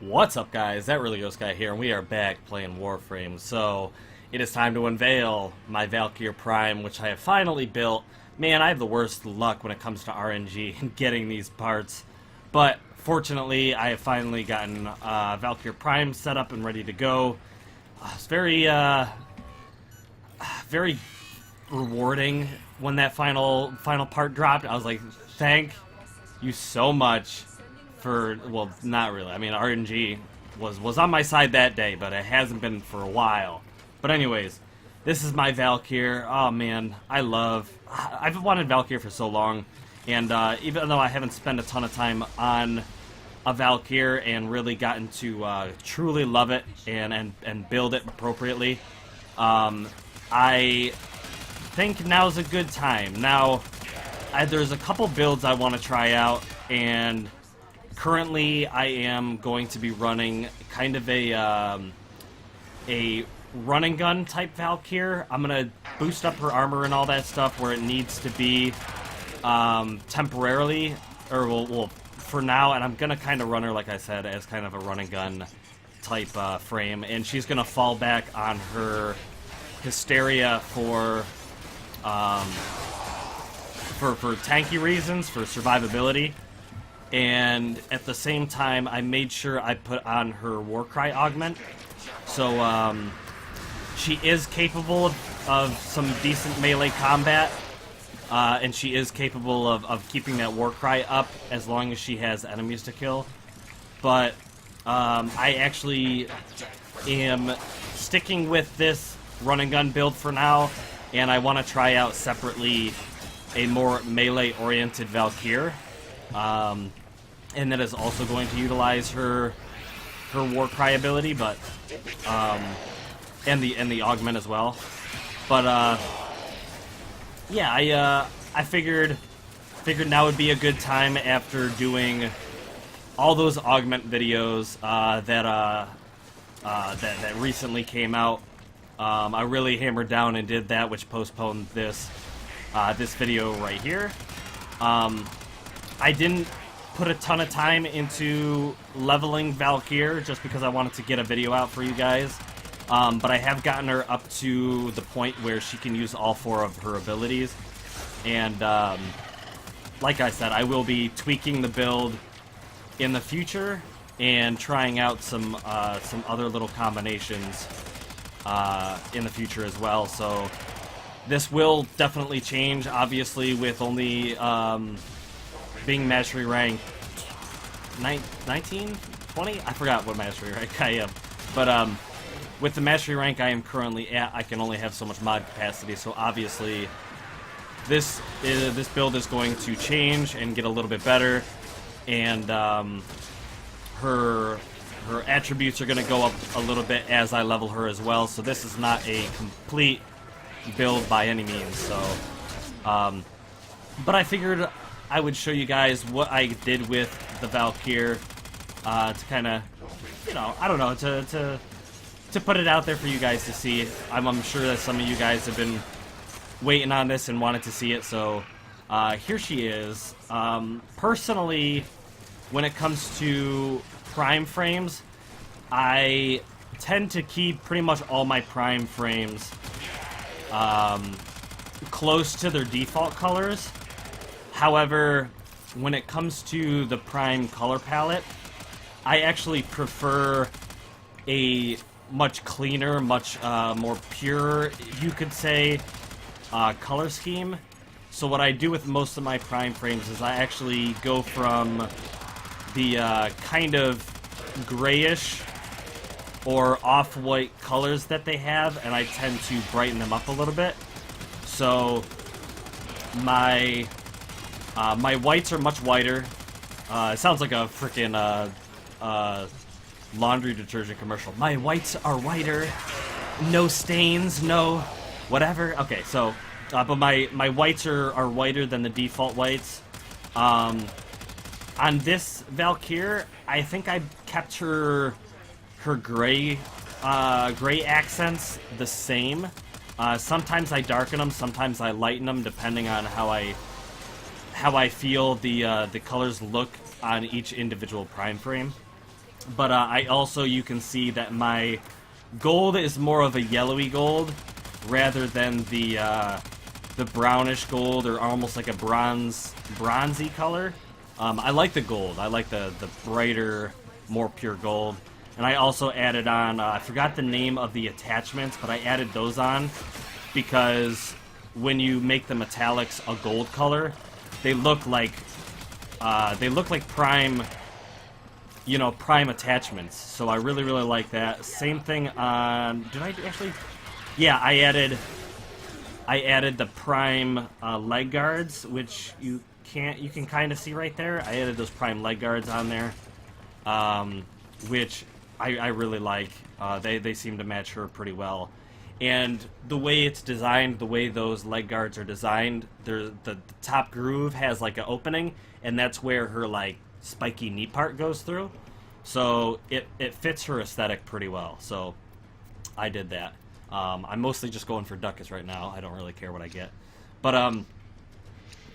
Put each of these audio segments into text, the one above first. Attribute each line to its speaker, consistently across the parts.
Speaker 1: What's up, guys? That really Ghost Guy here, and we are back playing Warframe. So, it is time to unveil my Valkyr Prime, which I have finally built. Man, I have the worst luck when it comes to RNG and getting these parts. But, fortunately, I have finally gotten Valkyr Prime set up and ready to go. It's very rewarding when that final part dropped. I was like, thank you so much. Well, not really. I mean, RNG was on my side that day, but it hasn't been for a while. But anyways, this is my Valkyr. Oh man, I've wanted Valkyr for so long, and even though I haven't spent a ton of time on a Valkyr and really gotten to truly love it and build it appropriately, I think now's a good time. Now, there's a couple builds I want to try out, and currently, I am going to be running kind of a run and gun type Valkyr. I'm going to boost up her armor and all that stuff where it needs to be temporarily, or well, for now, and I'm going to kind of run her, like I said, as kind of a run and gun type frame, and she's going to fall back on her hysteria for tanky reasons, for survivability. And at the same time, I made sure I put on her Warcry augment. So, she is capable of some decent melee combat. And she is capable of keeping that Warcry up as long as she has enemies to kill. But, I actually am sticking with this run and gun build for now. And I want to try out separately a more melee-oriented Valkyr. And that is also going to utilize her Warcry ability, but and the augment as well. But yeah, I figured now would be a good time after doing all those augment videos that recently came out. I really hammered down and did that, which postponed this video right here. I didn't put a ton of time into leveling Valkyr just because I wanted to get a video out for you guys. But I have gotten her up to the point where she can use all 4 of her abilities. And like I said, I will be tweaking the build in the future and trying out some other little combinations in the future as well. So this will definitely change, obviously, with only being mastery rank 19, 20? I forgot what mastery rank I am. But with the mastery rank I am currently at, I can only have so much mod capacity. So obviously, this build is going to change and get a little bit better, and her attributes are going to go up a little bit as I level her as well. So this is not a complete build by any means. So, but I figured I would show you guys what I did with the Valkyr to kind of, you know, I don't know, to put it out there for you guys to see. I'm sure that some of you guys have been waiting on this and wanted to see it, so here she is. Personally, when it comes to Prime frames, I tend to keep pretty much all my Prime frames close to their default colors. However, when it comes to the Prime color palette, I actually prefer a much cleaner, much more pure, you could say, color scheme. So what I do with most of my Prime frames is I actually go from the kind of grayish or off-white colors that they have, and I tend to brighten them up a little bit. So my whites are much whiter. It sounds like a freaking laundry detergent commercial. My whites are whiter, no stains, no whatever. Okay, so, but my whites are whiter than the default whites. On this Valkyr, I think I kept her gray accents the same. Sometimes I darken them, sometimes I lighten them, depending on how I feel the colors look on each individual Prime frame. But I also, you can see that my gold is more of a yellowy gold rather than the brownish gold or almost like a bronzy color. I like the gold. I like the brighter, more pure gold. And I also added on, I forgot the name of the attachments, but I added those on because when you make the metallics a gold color, they look like prime, you know, prime attachments. So I really, really like that. Same thing on, did I actually? Yeah, I added the prime leg guards, which you can kind of see right there. I added those prime leg guards on there, which I really like. They seem to match her pretty well. And the way it's designed, the way those leg guards are designed, the top groove has like an opening, and that's where her like spiky knee part goes through. So it fits her aesthetic pretty well. So I did that. I'm mostly just going for Duckus right now. I don't really care what I get. But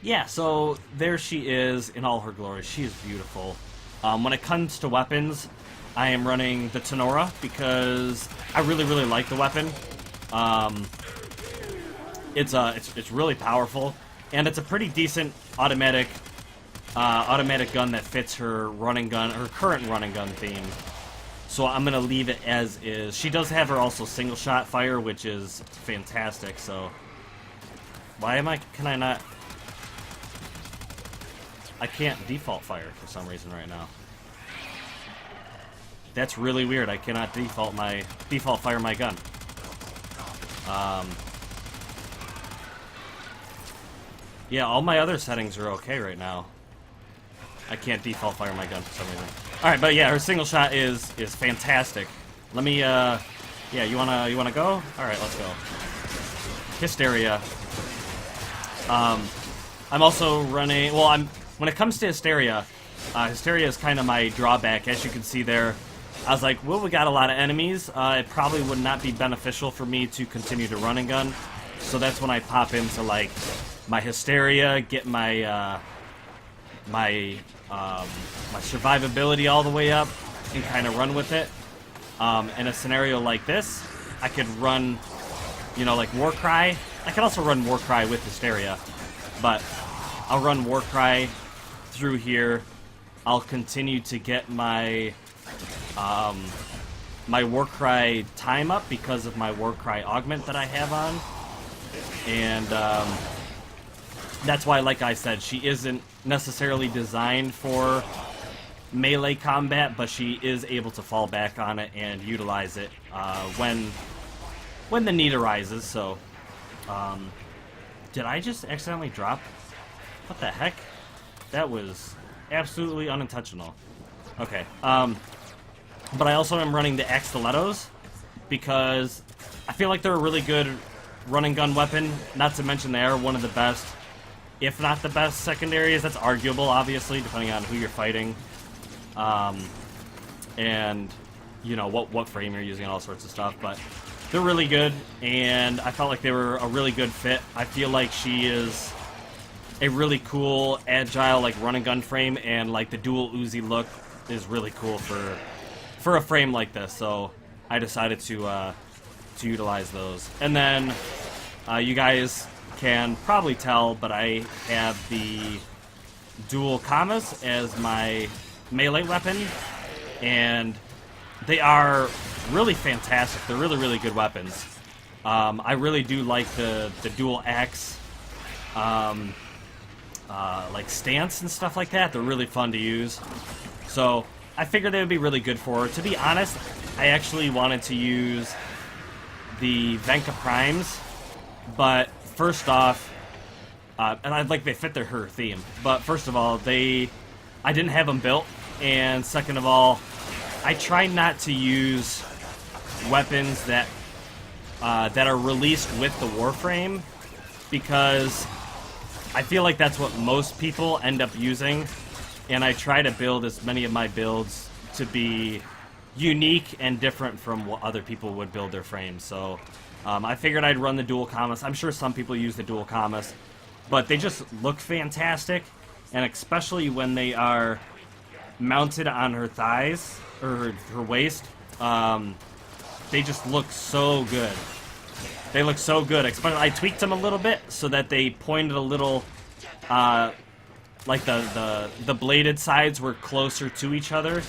Speaker 1: yeah, so there she is in all her glory. She is beautiful. When it comes to weapons, I am running the Tenora because I really, really like the weapon. It's really powerful, and it's a pretty decent automatic gun that fits her current running gun theme. So I'm gonna leave it as is. She does have her also single shot fire, which is fantastic. So can I not? I can't default fire for some reason right now. That's really weird. I cannot default fire my gun. Yeah, all my other settings are okay right now. I can't default fire my gun for some reason. Alright, but yeah, her single shot is fantastic. Let me, yeah, you wanna go? Alright, let's go. Hysteria. I'm also running, well, when it comes to Hysteria, Hysteria is kind of my drawback. As you can see there, I was like, well, we got a lot of enemies. It probably would not be beneficial for me to continue to run and gun. So that's when I pop into, like, my Hysteria, get my survivability all the way up, and kind of run with it. In a scenario like this, I could run, you know, like Warcry. I could also run Warcry with Hysteria, but I'll run Warcry through here. I'll continue to get my my Warcry time up because of my Warcry augment that I have on, and that's why, like I said, she isn't necessarily designed for melee combat, but she is able to fall back on it and utilize it when the need arises. So, did I just accidentally drop? What the heck? That was absolutely unintentional. Okay. But I also am running the Stilettos because I feel like they're a really good run and gun weapon. Not to mention they are one of the best, if not the best, secondaries. That's arguable, obviously, depending on who you're fighting, and you know what frame you're using and all sorts of stuff. But they're really good, and I felt like they were a really good fit. I feel like she is a really cool, agile, like run and gun frame, and like the dual Uzi look is really cool for a frame like this. So I decided to utilize those. And then you guys can probably tell, but I have the dual Kamas as my melee weapon, and they are really fantastic. They're really, really good weapons. I really do like the dual axe like stance and stuff like that. They're really fun to use. So I figured they would be really good for her. To be honest, I actually wanted to use the Valkyr Primes, but first off, and they fit her theme. But first of all, I didn't have them built, and second of all, I try not to use weapons that are released with the Warframe, because I feel like that's what most people end up using, and I try to build as many of my builds to be unique and different from what other people would build their frames. So I figured I'd run the dual Kamas. I'm sure some people use the dual Kamas, but they just look fantastic, and especially when they are mounted on her thighs, or her waist, they just look so good. They look so good. I tweaked them a little bit so that they pointed a little, like the bladed sides were closer to each other,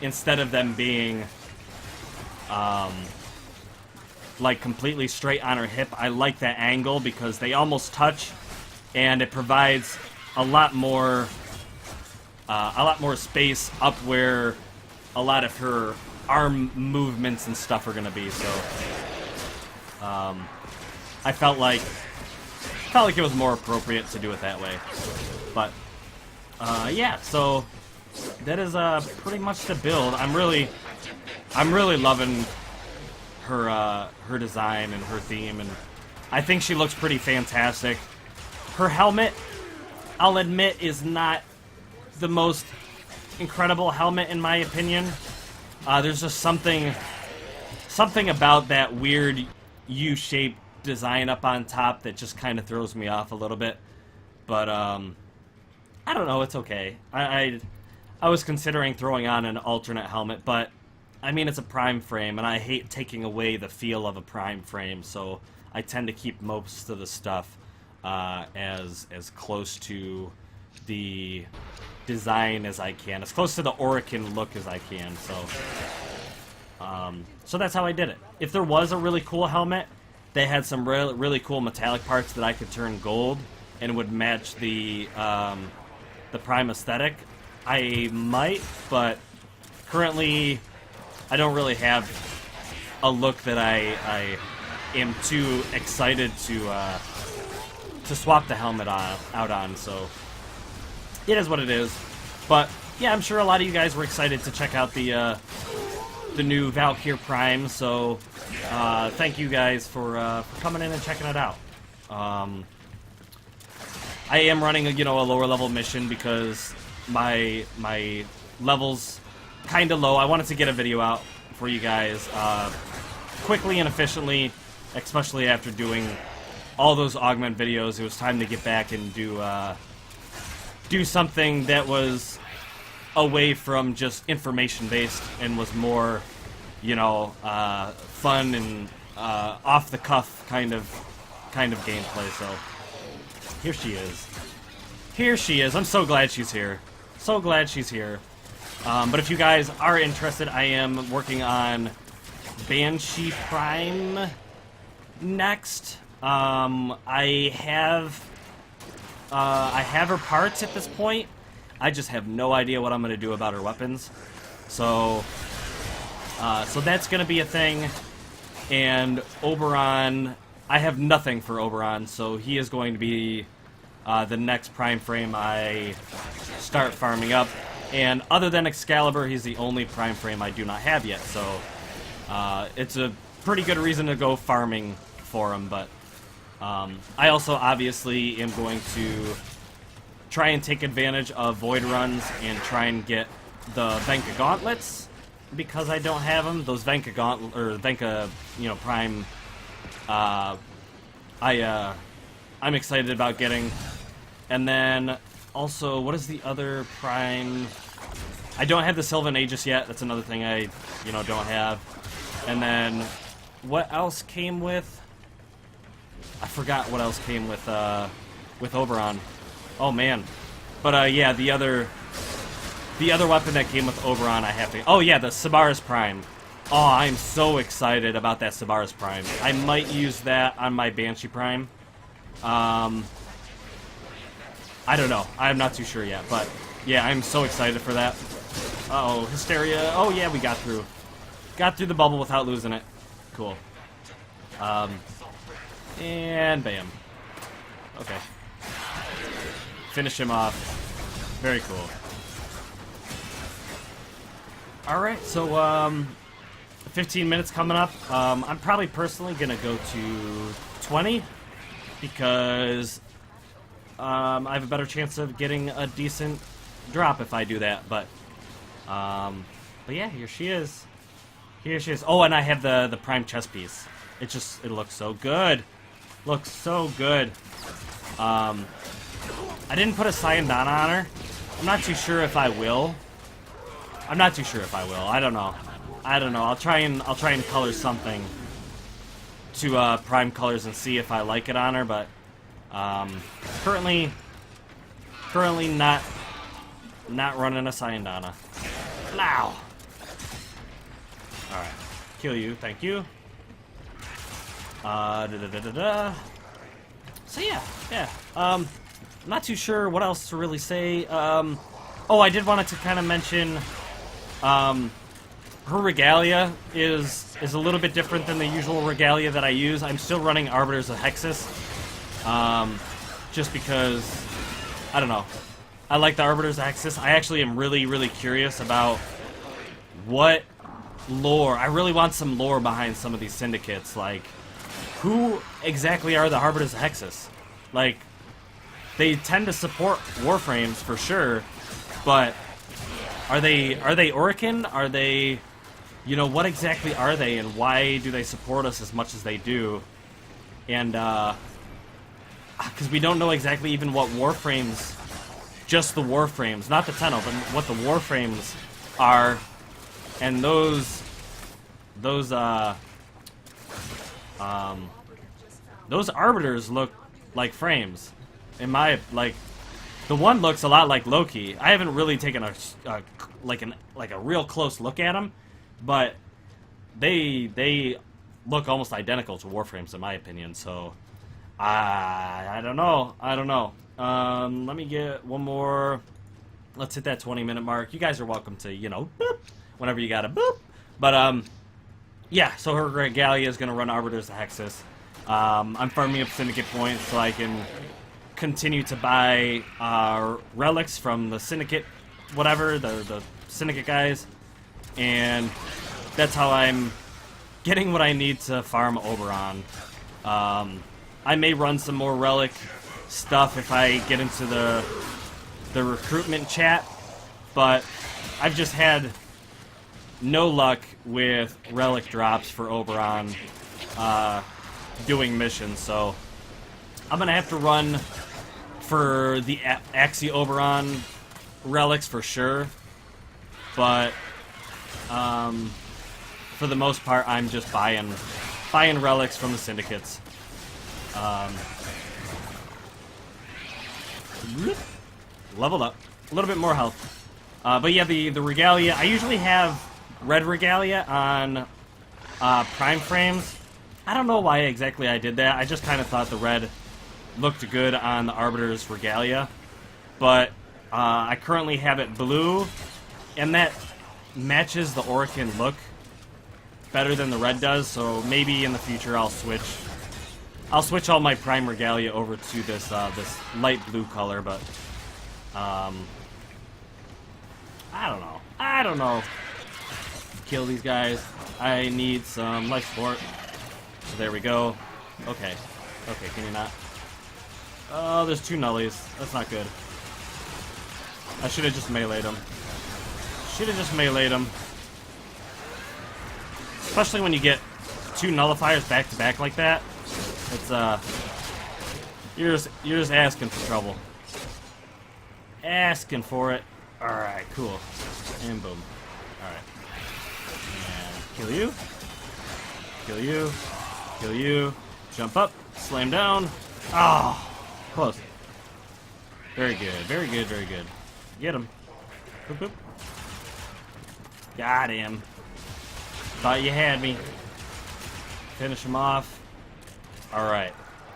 Speaker 1: instead of them being, like completely straight on her hip. I like that angle because they almost touch, and it provides a lot more space up where a lot of her arm movements and stuff are gonna be. So, I felt like it was more appropriate to do it that way. But yeah, so that is pretty much the build. I'm really loving her design and her theme, and I think she looks pretty fantastic. Her helmet, I'll admit, is not the most incredible helmet in my opinion. There's just something about that weird U-shaped design up on top that just kind of throws me off a little bit. But I don't know, it's okay. I was considering throwing on an alternate helmet, but I mean, it's a Prime frame, and I hate taking away the feel of a Prime frame, so I tend to keep most of the stuff as close to the design as I can, as close to the Orican look as I can. So that's how I did it. If there was a really cool helmet, they had some really cool metallic parts that I could turn gold and would match the Prime aesthetic, I might, but currently I don't really have a look that I am too excited to swap the helmet out on, so it is what it is. But yeah, I'm sure a lot of you guys were excited to check out the new Valkyr Prime, so thank you guys for coming in and checking it out. I am running a lower level mission because my level's kind of low. I wanted to get a video out for you guys quickly and efficiently, especially after doing all those augment videos. It was time to get back and do something that was away from just information based and was more, fun and off the cuff kind of gameplay. So here she is. Here she is. I'm so glad she's here. So glad she's here. But if you guys are interested, I am working on Banshee Prime next. I have her parts at this point. I just have no idea what I'm going to do about her weapons. So that's going to be a thing. And Oberon, I have nothing for Oberon, so he is going to be the next Prime frame I start farming up. And other than Excalibur, he's the only Prime frame I do not have yet. So it's a pretty good reason to go farming for him. But I also obviously am going to try and take advantage of void runs and try and get the Venka gauntlets because I don't have them. Those Venka Venka Prime. I'm excited about getting. And then also, what is the other Prime? I don't have the Sylvan Aegis yet. That's another thing I don't have. And then what else came with? I forgot what else came with Oberon. Oh man, but yeah, the other weapon that came with Oberon, I have to. Oh yeah, the Sabaris Prime. Oh, I'm so excited about that Sabaris Prime. I might use that on my Banshee Prime. I don't know. I'm not too sure yet, but yeah, I'm so excited for that. Uh-oh, Hysteria. Oh yeah, we got through. Got through the bubble without losing it. Cool. And bam. Okay. Finish him off. Very cool. Alright, so 15 minutes coming up. I'm probably personally gonna go to 20 because I have a better chance of getting a decent drop if I do that. But yeah, here she is. Here she is. Oh, and I have the Prime chest piece. It looks so good. Looks so good. I didn't put a Scion Donna on her I'm not too sure if I will. I'm not too sure if I will. I don't know. I'll try and color something to Prime colors and see if I like it on her, but currently not running a Syandana. Now. All right, kill you. Thank you. So yeah. I'm not too sure what else to really say. Oh, I did want to kind of mention. Her regalia is a little bit different than the usual regalia that I use. I'm still running Arbiters of Hexus, just because, I don't know, I like the Arbiters of Hexus. I actually am really curious about what lore, I really want some lore behind some of these syndicates, like, who exactly are the Arbiters of Hexus? Like, they tend to support Warframes for sure, but are they Orican? Are they, you know, what exactly are they, and why do they support us as much as they do? And, because we don't know exactly even what Warframes, just the Warframes, not the Tenno, but what the Warframes are, and those Arbiters look like frames. In my, like, the one looks a lot like Loki. I haven't really taken a real close look at them, but they look almost identical to Warframes in my opinion. So I don't know. Let me get one more. Let's hit that 20-minute mark. You guys are welcome to, you know, boop whenever you gotta boop. But yeah. So her regalia is gonna run Arbiters of Hexus. I'm farming up Syndicate points so I can continue to buy relics from the Syndicate, whatever, the Syndicate guys, and that's how I'm getting what I need to farm Oberon. I may run some more relic stuff if I get into the recruitment chat, but I've just had no luck with relic drops for Oberon doing missions, so I'm gonna have to run for the Axie Oberon relics for sure, but for the most part I'm just buying relics from the syndicates. Leveled up, a little bit more health, but yeah, the regalia, I usually have red regalia on Prime frames. I don't know why exactly I did that. I just kind of thought the red looked good on the Arbiter's regalia, but I currently have it blue, and that matches the Orican look better than the red does, so maybe in the future I'll switch all my Prime regalia over to this light blue color, but I don't know. Kill these guys. I need some life support. So there we go. Okay, can you not? Oh, there's two nullies. That's not good. I should have just meleeed him. Especially when you get two nullifiers back to back like that. It's you're just asking for trouble. Asking for it. Alright, cool. And boom. Alright. And kill you. Kill you. Kill you. Jump up. Slam down. Oh! Close. Very good. Get him. Boop, boop. Got him. Thought you had me. Finish him off. Alright.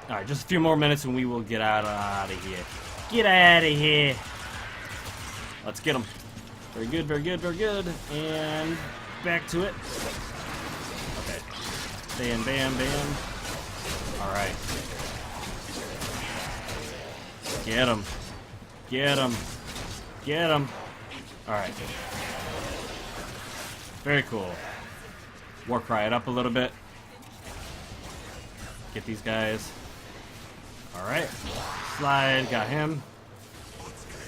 Speaker 1: Alright, just a few more minutes and we will get out of here. Get out of here. Let's get him. Very good. And back to it. Okay. Bam. Alright. Get him. Alright. Very cool. Warcry it up a little bit. Get these guys. Alright. Slide. Got him.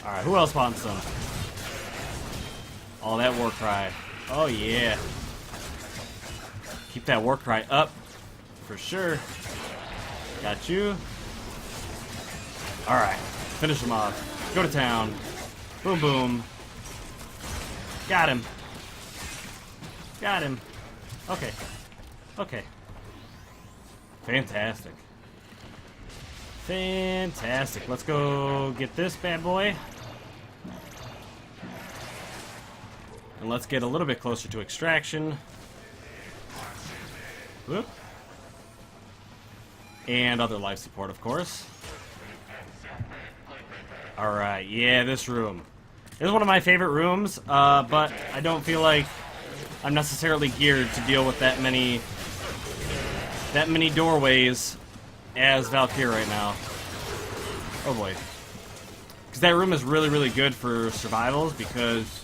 Speaker 1: Alright, who else wants some? All that Warcry. Oh, yeah. Keep that Warcry up. For sure. Got you. Alright. Finish him off. Go to town. Boom, boom. Got him. Got him. Okay. Okay. Fantastic. Fantastic. Let's go get this bad boy. And let's get a little bit closer to extraction. Whoop. And other life support, of course. Alright, yeah, this room. This is one of my favorite rooms, but I don't feel like I'm necessarily geared to deal with that many doorways as Valkyr right now. Oh boy. Because that room is really, really good for survivals because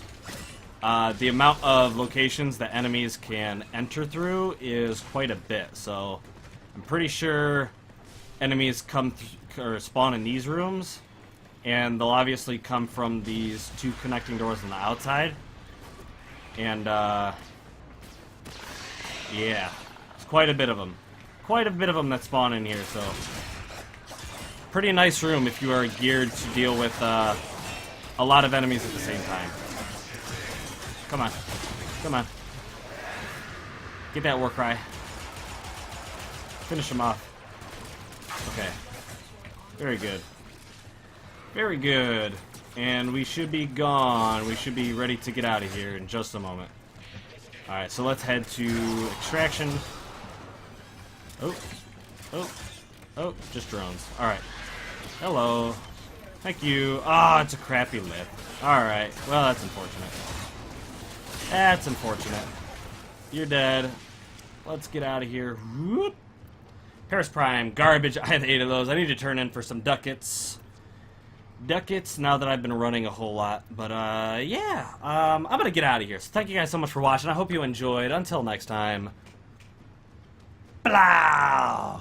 Speaker 1: the amount of locations that enemies can enter through is quite a bit. So I'm pretty sure enemies come or spawn in these rooms, and they'll obviously come from these two connecting doors on the outside. And yeah, it's quite a bit of them. Quite a bit of them that spawn in here, so pretty nice room if you are geared to deal with a lot of enemies at the same time. Come on. Come on. Get that war cry. Finish him off. Okay. Very good. Very good. And we should be gone. We should be ready to get out of here in just a moment. Alright, so let's head to extraction. Oh. Oh. Oh, just drones. Alright. Hello. Thank you. Ah, oh, it's a crappy lift. Alright. Well, that's unfortunate. That's unfortunate. You're dead. Let's get out of here. Whoop. Paris Prime. Garbage. I have 8 of those. I need to turn in for some ducats. Ducats now that I've been running a whole lot. But, yeah. I'm going to get out of here. So thank you guys so much for watching. I hope you enjoyed. Until next time. Blah!